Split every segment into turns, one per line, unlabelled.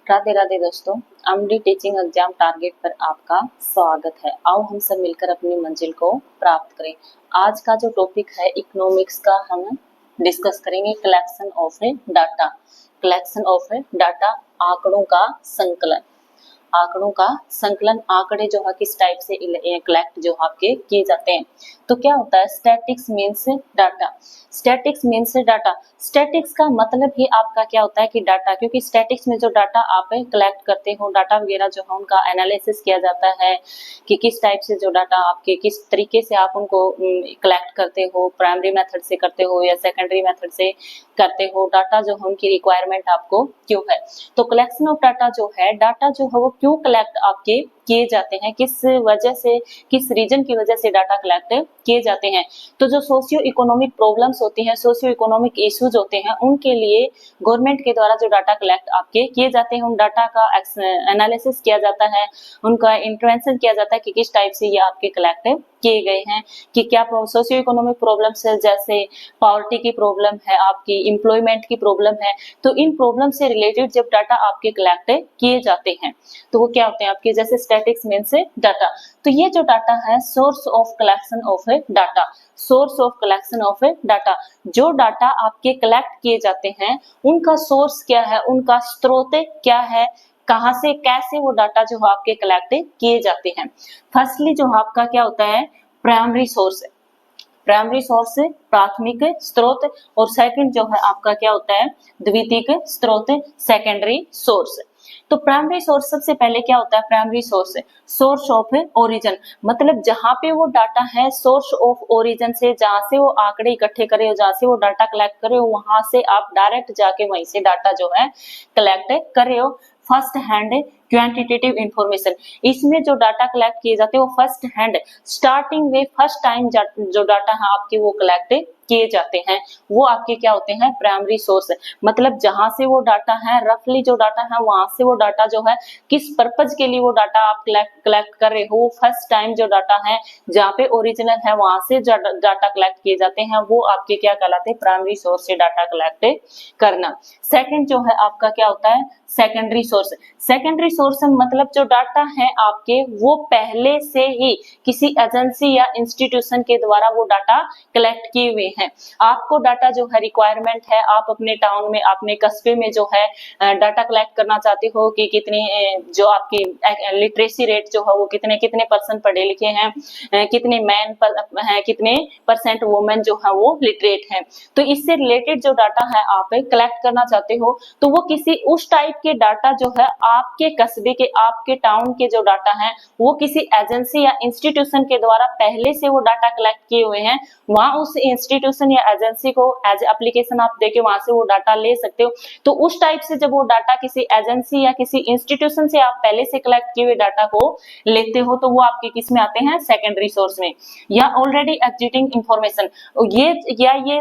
राधे राधे दोस्तों, MD teaching exam target पर आपका स्वागत है। आओ हम सब मिलकर अपनी मंजिल को प्राप्त करें। आज का जो टॉपिक है इकोनॉमिक्स का, हम डिस्कस करेंगे collection of data. Collection of data, आंकड़ों का संकलन। आंकड़ों का संकलन, आंकड़े जो है किस टाइप से कलेक्ट जो आपके किए जाते हैं। तो क्या होता है, statics means data. Statics means data. Statics का मतलब ही आपका क्या होता है कि डाटा, क्योंकि स्टैटिक्स में जो डाटा आप कलेक्ट करते हो, डाटा वगैरह जो है उनका एनालिसिस किया जाता है कि किस टाइप से जो डाटा आपके किस तरीके से आप उनको कलेक्ट करते हो, प्राइमरी मेथड से करते हो या सेकेंडरी मेथड से करते हो, डाटा जो है उनकी रिक्वायरमेंट आपको क्यों है। तो कलेक्शन ऑफ डाटा जो है, डाटा जो है वो क्यों कलेक्ट आपके किए जाते हैं, किस वजह से, किस रीजन की वजह से डाटा कलेक्ट किए जाते हैं। तो जो सोशियो इकोनॉमिक प्रॉब्लम्स होती हैं, सोशियो इकोनॉमिक इश्यूज होते हैं, उनके लिए गवर्नमेंट के द्वारा जो डाटा कलेक्ट आपके किए जाते हैं, उन डाटा का एनालिसिस किया जाता है, उनका इंटरवेंशन किया जाता है कि किस टाइप से ये आपके कलेक्ट किए गए हैं, कि क्या सोशियो इकोनॉमिक प्रॉब्लम्स है, जैसे पॉवर्टी की प्रॉब्लम है, आपकी एम्प्लॉयमेंट की प्रॉब्लम है। तो इन प्रॉब्लम से रिलेटेड जब डाटा आपके कलेक्ट किए जाते हैं तो वो क्या होते हैं आपके, जैसे स्टैटिक्स मीन्स डाटा। तो ये जो डाटा है, source of collection of data. Source of collection of data, जो डाटा आपके कलेक्ट किए जाते हैं उनका सोर्स क्या है, उनका स्रोत क्या है, कहां से कैसे वो डाटा जो आपके कलेक्ट किए जाते हैं। फर्स्टली जो आपका क्या होता है, प्राइमरी सोर्स। प्राइमरी सोर्स प्राथमिक स्रोत, और सेकंड जो है आपका क्या होता है, द्वितीयक स्रोत, सेकेंडरी सोर्स। तो प्राइमरी सोर्स सबसे पहले क्या होता है, primary source source of origin, मतलब जहां पे वो डाटा है, सोर्स ऑफ ओरिजिन से, जहां से वो आंकड़े इकट्ठे करे हो, जहां से वो डाटा कलेक्ट करे हो, वहां से आप डायरेक्ट जाके वहीं से डाटा जो है कलेक्ट कर रहे हो। फर्स्ट हैंड क्वांटिटेटिव इंफॉर्मेशन, इसमें जो डाटा कलेक्ट किए जाते हैं वो फर्स्ट हैंड, स्टार्टिंग में फर्स्ट टाइम जो डाटा है आपके वो कलेक्ट किए जाते हैं, वो आपके क्या होते हैं, प्राइमरी सोर्स। मतलब जहां से वो डाटा है, रफली जो डाटा है वहां से वो डाटा जो है, किस पर्पज के लिए वो डाटा आप कलेक्ट कर रहे हो, फर्स्ट टाइम जो डाटा है जहाँ पे ओरिजिनल है वहां से डाटा कलेक्ट किए जाते हैं, वो आपके क्या कहलाते हैं, प्राइमरी सोर्स से डाटा कलेक्ट करना। सेकंड जो है आपका क्या होता है, सेकेंडरी सोर्स। सेकेंडरी सोर्स मतलब जो डाटा है आपके वो पहले से ही किसी एजेंसी या इंस्टीट्यूशन के द्वारा वो डाटा कलेक्ट किए हुए हैं। आपको डाटा जो है रिक्वायरमेंट है, आप अपने टाउन में, अपने कस्बे में जो है डाटा कलेक्ट करना चाहते हो कि कितनी जो आपकी लिटरेसी रेट जो है वो कितने कितने परसेंट पढ़े लिखे हैं, कितने मैन हैं, कितने परसेंट वुमेन जो है वो लिटरेट है। तो इससे रिलेटेड जो डाटा है आप कलेक्ट करना चाहते हो, तो वो किसी उस टाइप के डाटा जो है आपके कस्बे के, आपके टाउन के जो डाटा है वो किसी एजेंसी या इंस्टीट्यूशन के द्वारा पहले से वो डाटा कलेक्ट किए हुए हैं, वहां उस इंस्टीट्यूशन या एजेंसी को एज एप्लीकेशन आप देके वहां से वो डाटा ले सकते हो। तो उस टाइप से जब वो डाटा किसी एजेंसी या किसी इंस्टीट्यूशन से आप पहले से कलेक्ट किए हुए डाटा को लेते हो, तो वो आपके किस में आते हैं, सेकेंडरी सोर्स में। या ऑलरेडी एग्जिस्टिंग इंफॉर्मेशन, ये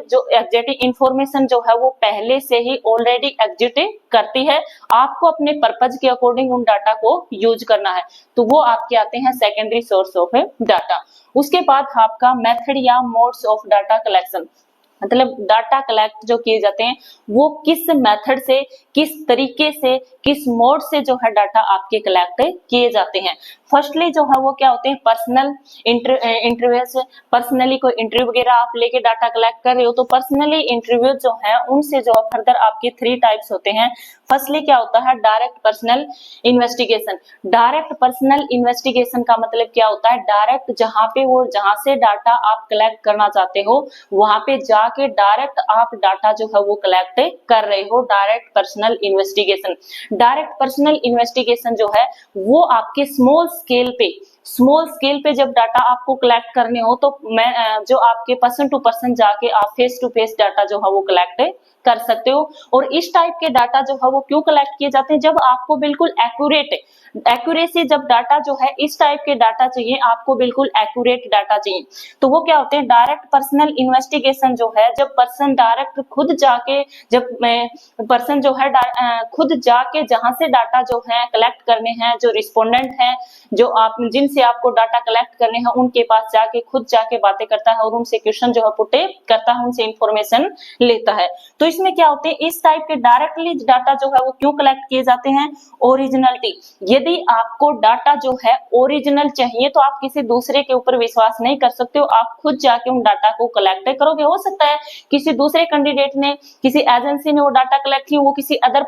जो एग्जिस्टिंग इंफॉर्मेशन जो है वो पहले से ही ऑलरेडी एग्जिस्ट करती है, आपको अपने पर्पज के अकॉर्डिंग उन डाटा को यूज करना है, तो वो आपके आते हैं सेकेंडरी सोर्स ऑफ डाटा। उसके बाद आपका मेथड या मोड्स ऑफ डाटा कलेक्शन, मतलब डाटा कलेक्ट जो किए जाते हैं वो किस मेथड से, किस तरीके से, किस मोड से जो है डाटा आपके कलेक्ट किए जाते हैं। फर्स्टली जो है वो क्या होते हैं, पर्सनल इंटरव्यू से, पर्सनली कोई इंटरव्यू वगैरह आप लेके डाटा कलेक्ट कर रहे हो, तो पर्सनली इंटरव्यू जो है उनसे जो फर्दर आपके 3 टाइप्स होते हैं। फर्स्टली क्या होता है, direct personal investigation. Direct personal investigation का मतलब क्या होता है, डायरेक्ट जहां से डाटा आप कलेक्ट करना चाहते हो वहां पे जाके डायरेक्ट आप डाटा जो है वो कलेक्ट कर रहे हो, direct personal investigation. Direct personal investigation जो है वो आपके स्मॉल स्केल पे जब डाटा आपको कलेक्ट करने हो, तो मैं जो आपके पर्सन टू पर्सन जाके आप फेस टू फेस डाटा जो है वो कलेक्ट कर सकते हो। और इस टाइप के डाटा जो है वो क्यों कलेक्ट किए जाते हैं, जब आपको बिल्कुल एक्यूरेसी, जब डाटा जो है इस टाइप के डाटा चाहिए, आपको बिल्कुल एक्यूरेट डाटा चाहिए, तो वो क्या होते हैं, डायरेक्ट पर्सनल इन्वेस्टिगेशन जो है, जब पर्सन डायरेक्ट खुद जाके, जब पर्सन जो है खुद जाके जहां से डाटा जो है कलेक्ट करने हैं, जो रिस्पोंडेंट है, जो आप जिनसे जिनसे आपको डाटा कलेक्ट करने हैं उनके पास जाके खुद जाके बातें करता है और उनसे क्वेश्चन जो है पुट करता है, उनसे इंफॉर्मेशन लेता है। तो इसमें क्या होते हैं, इस टाइप के डायरेक्टली डाटा जो है वो क्यों कलेक्ट किए जाते हैं, ओरिजिनलिटी। यदि आपको डाटा जो है ओरिजिनल चाहिए तो आप किसी दूसरे के ऊपर विश्वास नहीं कर सकते हो, आप खुद जाके उन डाटा को कलेक्ट करोगे। हो सकता है किसी दूसरे कैंडिडेट ने, किसी एजेंसी ने वो डाटा कलेक्ट किए, वो किसी अदर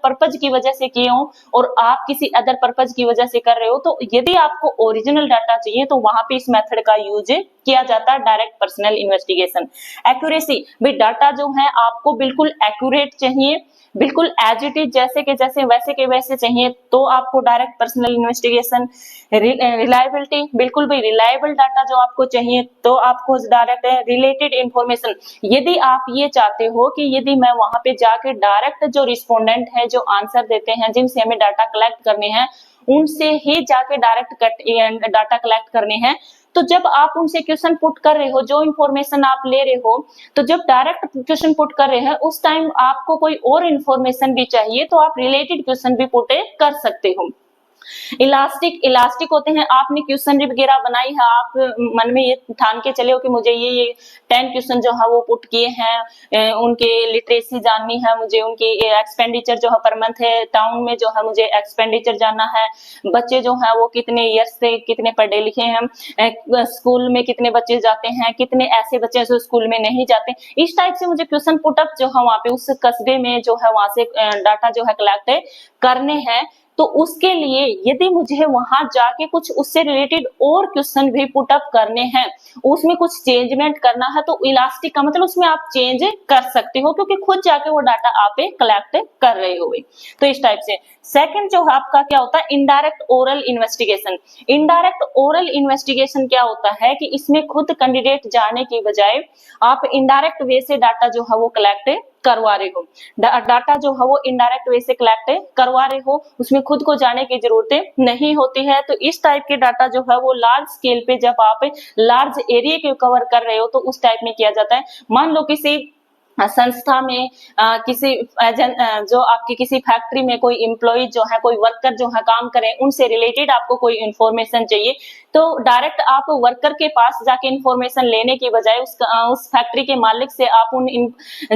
पर्पज की वजह से किए हो और आप किसी अदर पर्पज की वजह से कर रहे हो। तो यदि आपको ओरिजिनल डाटा चाहिए तो वहां पे इस मेथड का यूज किया जाता है, डायरेक्ट पर्सनल इन्वेस्टिगेशन। एक्यूरेसी, भाई डाटा जो है आपको बिल्कुल एक्यूरेट चाहिए, बिल्कुल एज इट इज, जैसे के जैसे वैसे के वैसे चाहिए, तो आपको डायरेक्ट पर्सनल इन्वेस्टिगेशन। रिलायबिलिटी, बिल्कुल भी रिलायबल डाटा जो आपको चाहिए तो आपको डायरेक्ट रिलेटेड इंफॉर्मेशन। यदि आप ये चाहते हो कि यदि मैं वहां पे जाके डायरेक्ट जो रिस्पोंडेंट है जो आंसर देते हैं, जिनसे हमें डाटा कलेक्ट करने हैं, उनसे ही जाके डायरेक्ट डाटा कलेक्ट करने हैं, तो जब आप उनसे क्वेश्चन पुट कर रहे हो, जो इंफॉर्मेशन आप ले रहे हो, तो जब डायरेक्ट क्वेश्चन पुट कर रहे हैं उस टाइम आपको कोई और इंफॉर्मेशन भी चाहिए तो आप रिलेटेड क्वेश्चन भी पुट कर सकते हो। इलास्टिक होते हैं, आपने क्वेश्चन वगैरह बनाई है, आप मन में ये ठान के चले हो कि मुझे ये 10 क्वेश्चन जो है वो पुट किए हैं, उनके लिटरेसी जाननी है मुझे, उनकी एक्सपेंडिचर जो है पर मंथ है, टाउन में जो है मुझे एक्सपेंडिचर जानना है, बच्चे जो है वो कितने ईयर्स से कितने पढ़े लिखे हैं, स्कूल में कितने बच्चे जाते हैं, कितने ऐसे बच्चे जो स्कूल में नहीं जाते। इस टाइप से मुझे क्वेश्चन पुटअप जो है वहां पे उस कस्बे में जो है वहां से डाटा जो है कलेक्ट करने हैं। तो उसके लिए यदि मुझे वहां जाके कुछ उससे रिलेटेड और क्वेश्चन भी पुटअप करने हैं, उसमें कुछ चेंजमेंट करना है, तो इलास्टिक का मतलब उसमें आप चेंज कर सकते हो क्योंकि खुद जाके वो डाटा आप कलेक्ट कर रहे हो। तो इस टाइप से सेकंड जो आपका क्या होता है, indirect oral investigation. Indirect oral investigation क्या होता है कि इसमें खुद कैंडिडेट जाने की बजाय आप इनडायरेक्ट वे से डाटा जो है वो कलेक्ट करवा रहे हो, डाटा जो है वो इनडायरेक्ट वे से कलेक्ट करवा रहे हो, उसमें खुद को जाने की जरूरत नहीं होती है। तो इस टाइप के डाटा जो है वो लार्ज स्केल पे जब आप लार्ज एरिया को कवर कर रहे हो तो उस टाइप में किया जाता है। मान लो किसी संस्था में किसी जो आपकी किसी फैक्ट्री में कोई एम्प्लॉय जो है, कोई वर्कर जो है काम करें, उनसे रिलेटेड आपको कोई इंफॉर्मेशन चाहिए, तो डायरेक्ट आप वर्कर के पास जाके इंफॉर्मेशन लेने की बजाय उस फैक्ट्री के मालिक से आप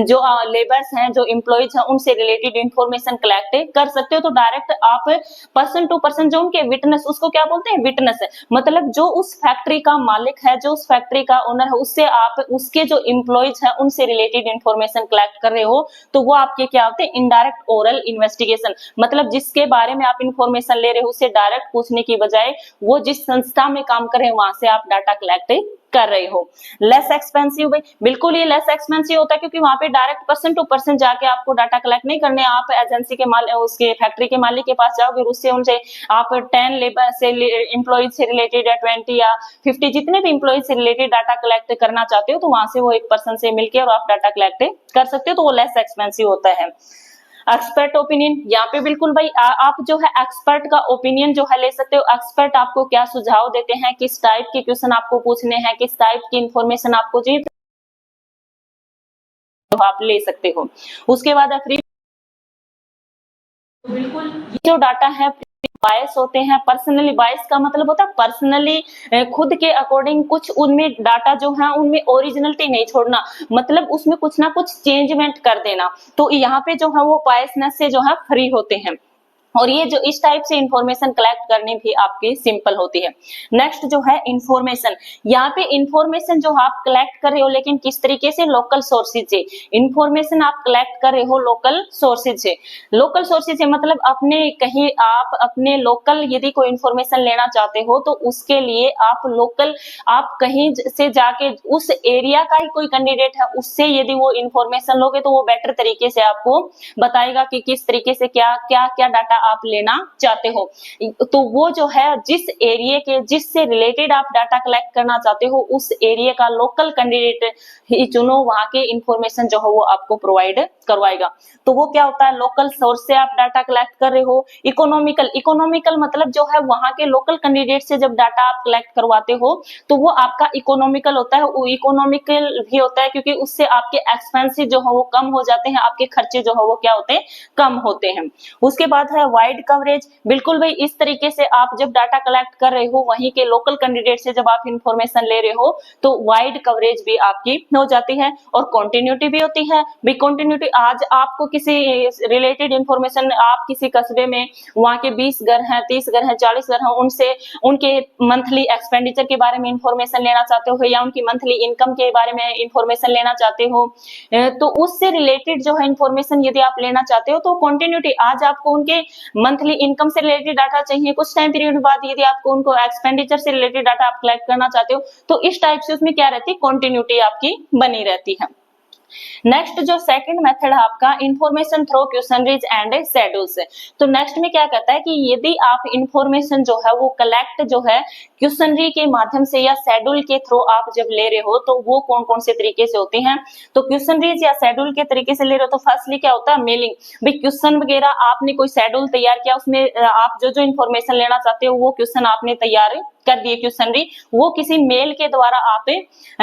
जो लेबर्स हैं, जो एम्प्लॉयज हैं, उनसे रिलेटेड इंफॉर्मेशन कलेक्ट कर सकते हो। तो डायरेक्ट आप पर्सन टू पर्सन, जो उनके विटनेस, उसको क्या बोलते हैं, विटनेस है, मतलब जो उस फैक्ट्री का मालिक है, जो उस फैक्ट्री का ओनर है, उससे आप उसके जो एम्प्लॉयज हैं उनसे रिलेटेड इंफॉर्मेशन कलेक्ट कर रहे हो, तो वो आपके क्या होते हैं, इनडायरेक्ट ओरल इन्वेस्टिगेशन। मतलब जिसके बारे में आप इंफॉर्मेशन ले रहे हो उससे डायरेक्ट पूछने की बजाय वो जिस संस्था में काम कर रहे हैं वहां से आप डाटा कलेक्ट कर रहे हो। लेस एक्सपेंसिव, भाई बिल्कुल ये लेस एक्सपेंसिव होता है क्योंकि वहां पे डायरेक्ट पर्सन टू पर्सन जाके आपको डाटा कलेक्ट नहीं करने, आप एजेंसी के उसके फैक्ट्री के मालिक के पास जाओगे, उससे उनसे आप 10 लेबर से एम्प्लॉयज से रिलेटेड या 20 या 50 जितने भी एम्प्लॉयज से रिलेटेड डाटा कलेक्ट करना चाहते हो, तो वहां से वो एक पर्सन से मिलकर और आप डाटा कलेक्ट कर सकते हो, तो वो लेस एक्सपेंसिव होता है। एक्सपर्ट ओपिनियन, यहाँ पे बिल्कुल भाई आप जो है एक्सपर्ट का ओपिनियन जो है ले सकते हो। एक्सपर्ट आपको क्या सुझाव देते हैं, किस टाइप के क्वेश्चन आपको पूछने हैं, किस टाइप की इंफॉर्मेशन आपको चाहिए, तो आप ले सकते हो। उसके बाद फ्री, बिल्कुल ये जो डाटा है बायस होते हैं। पर्सनली बायस का मतलब होता है पर्सनली खुद के अकॉर्डिंग, कुछ उनमें डाटा जो है उनमें ओरिजिनलिटी नहीं छोड़ना, मतलब उसमें कुछ ना कुछ चेंजमेंट कर देना। तो यहाँ पे जो है वो बायसनेस से जो है फ्री होते हैं। और ये जो इस टाइप से इंफॉर्मेशन कलेक्ट करनी भी आपकी सिंपल होती है। नेक्स्ट जो है इंफॉर्मेशन, यहाँ पे इंफॉर्मेशन जो आप कलेक्ट कर रहे हो, लेकिन किस तरीके से, लोकल सोर्सेज से इंफॉर्मेशन आप कलेक्ट कर रहे हो, लोकल सोर्सेज से। लोकल सोर्सेज से मतलब अपने कहीं आप अपने लोकल यदि कोई इंफॉर्मेशन लेना चाहते हो तो उसके लिए आप लोकल, आप कहीं से जाके उस एरिया का ही कोई कैंडिडेट है उससे यदि वो इंफॉर्मेशन लोगे तो वो बेटर तरीके से आपको बताएगा कि किस तरीके से क्या क्या क्या डाटा आप लेना चाहते हो। तो वो जो है जिस एरिया के, जिससे रिलेटेड आप डाटा कलेक्ट करना चाहते हो, उस एरिया का लोकल कैंडिडेट ही चुनो, वहां के इंफॉर्मेशन जो है वो आपको प्रोवाइड करवाएगा। तो वो क्या होता है, लोकल सोर्स से आप डाटा कलेक्ट कर रहे हो। इकोनॉमिकल मतलब जो है वहां के लोकल कैंडिडेट से जब डाटा आप कलेक्ट करवाते हो तो वो आपका इकोनॉमिकल होता है। वो इकोनॉमिकल भी होता है क्योंकि उससे आपके एक्सपेंसेस जो है वो कम हो जाते हैं, आपके खर्चे जो है वो क्या होते हैं, कम होते हैं। उसके बाद है वाइड कवरेज, बिल्कुल भाई इस तरीके से आप जब डाटा कलेक्ट कर रहे हो वहीं के लोकल कैंडिडेट से जब आप इंफॉर्मेशन ले रहे हो तो वाइड कवरेज भी आपकी हो जाती है। और कंटिन्यूटी भी होती है भाई, कंटिन्यूटी आज आपको किसी रिलेटेड इंफॉर्मेशन, आप किसी कस्बे में वहां के 20 घर हैं, 30 घर हैं, 40 घर हैं, उनसे उनके मंथली एक्सपेंडिचर के बारे में इंफॉर्मेशन लेना चाहते हो या उनकी मंथली इनकम के बारे में इंफॉर्मेशन लेना चाहते हो, तो उससे रिलेटेड जो है इंफॉर्मेशन यदि आप लेना चाहते हो तो कंटिन्यूटी, आज आपको उनके मंथली इनकम से रिलेटेड डाटा चाहिए, कुछ टाइम पीरियड बाद यदि आपको उनको एक्सपेंडिचर से रिलेटेड डाटा आप कलेक्ट करना चाहते हो तो इस टाइप से उसमें क्या रहती है, कंटिन्यूटी आपकी बनी रहती है। नेक्स्ट जो सेकंड मेथड है आपका information through questionnaires and schedules. तो नेक्स्ट में क्या कहता है कि यदि आप इंफॉर्मेशन जो है वो कलेक्ट जो है क्वेश्चनरी के माध्यम से या शेड्यूल के थ्रू आप जब ले रहे हो तो वो कौन कौन से तरीके से होते हैं। तो क्वेश्चनरीज या शेड्यूल के तरीके से ले रहे हो तो फर्स्टली क्या होता है, मेलिंग। भाई क्वेश्चन वगैरह आपने कोई शेड्यूल तैयार किया, उसमें आप जो जो इंफॉर्मेशन लेना चाहते हो वो क्वेश्चन आपने तैयार कर दिए क्वेश्चनरी, वो किसी मेल के द्वारा आप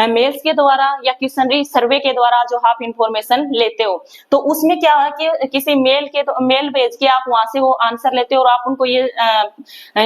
मेल्स के द्वारा या क्वेश्चनरी सर्वे के द्वारा जो आप इंफॉर्मेशन लेते हो तो उसमें क्या है कि किसी मेल भेज के आप वहां से वो आंसर लेते हो और आप उनको ये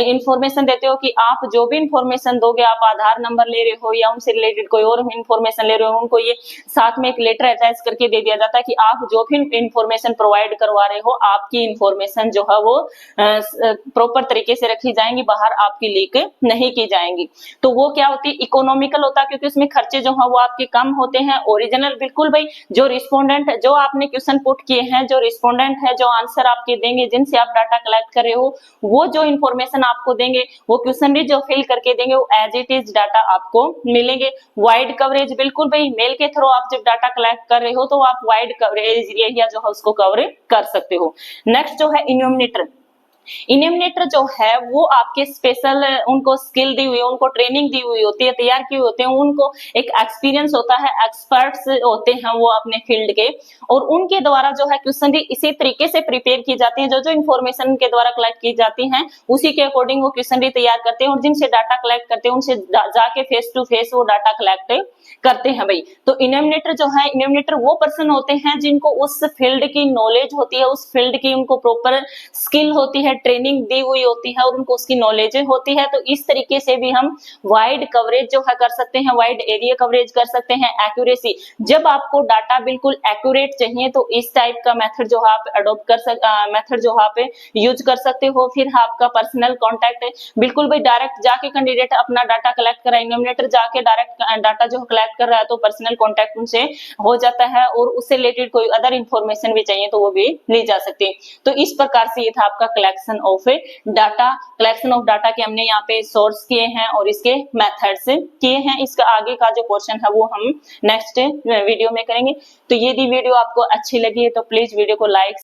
इंफॉर्मेशन देते हो कि आप जो भी इंफॉर्मेशन दोगे, आप आधार नंबर ले रहे हो या उनसे रिलेटेड कोई और इंफॉर्मेशन ले रहे हो, उनको ये साथ में एक लेटर अटैच करके दे दिया जाता है कि आप जो भी इंफॉर्मेशन प्रोवाइड करवा रहे हो आपकी इंफॉर्मेशन जो है वो प्रॉपर तरीके से रखी जाएंगी, बाहर आपकी लीक नहीं की जाएंगी। तो वो क्या होती है, इकोनॉमिकल होता है क्योंकि उसमें खर्चे जो है वो आपके कम होते हैं। ओरिजिनल बिल्कुल भाई जो रिस्पोंडेंट जो आपने क्वेश्चन पुट किए हैं, जो रिस्पोंडेंट है जो आंसर आपके देंगे, जिनसे आप डाटा कलेक्ट कर रहे हो, वो जो इंफॉर्मेशन आपको देंगे, वो क्वेश्चन जो फिल करके देंगे वो एज इट इज डाटा आपको मिलेंगे। वाइड कवरेज, बिल्कुल भाई मेल के थ्रू आप जब डाटा कलेक्ट कर रहे हो तो आप वाइड कवरेज एरिया जो है उसको कवर कर सकते हो। नेक्स्ट जो है इन्यूमरेटर। इन्यूमरेटर जो है वो आपके स्पेशल उनको स्किल दी हुई, उनको ट्रेनिंग दी हुई होती है, तैयार किए होते हैं, उनको एक एक्सपीरियंस होता है, एक्सपर्ट्स होते हैं वो अपने फील्ड के, और उनके द्वारा जो है क्वेश्चन इसी तरीके से प्रिपेयर की जाती है, जो जो इन्फॉर्मेशन के द्वारा कलेक्ट की जाती है उसी के अकॉर्डिंग वो क्वेश्चन तैयार करते हैं और जिनसे डाटा कलेक्ट करते हैं उनसे जाके फेस टू फेस वो डाटा कलेक्ट करते हैं भाई। तो इन्यूमरेटर जो है, इन्यूमरेटर वो पर्सन होते हैं जिनको उस फील्ड की नॉलेज होती है, उस फील्ड की उनको प्रॉपर स्किल होती है, ट्रेनिंग दी हुई होती है और उनको उसकी नॉलेज होती है। तो इस तरीके से भी हम वाइड कवरेज जो है कर सकते हैं, वाइड एरिया कवरेज कर सकते हैं। एक्यूरेसी, जब आपको डाटा बिल्कुल एक्यूरेट चाहिए तो इस टाइप का मेथड जो है आप अडॉप्ट कर मेथड जो आप यूज कर सकते हो। फिर आपका पर्सनल कॉन्टेक्ट है, बिल्कुल भाई डायरेक्ट जाके कैंडिडेट अपना डाटा कलेक्ट करा, इन्यूमरेटर जाके डायरेक्ट डाटा जो कलेक्ट कर रहा है तो पर्सनल कॉन्टेक्ट उनसे हो जाता है और उससे रिलेटेड कोई अदर इंफॉर्मेशन भी चाहिए तो वो भी ली जा सकती है। तो इस प्रकार से ये था आपका collection of data. Collection of data के हमने यहाँ पे सोर्स किए हैं और इसके मेथड्स किए हैं। इसका आगे का जो पोर्शन है वो हम नेक्स्ट वीडियो में करेंगे। तो यदि वीडियो आपको अच्छी लगी है तो प्लीज वीडियो को लाइक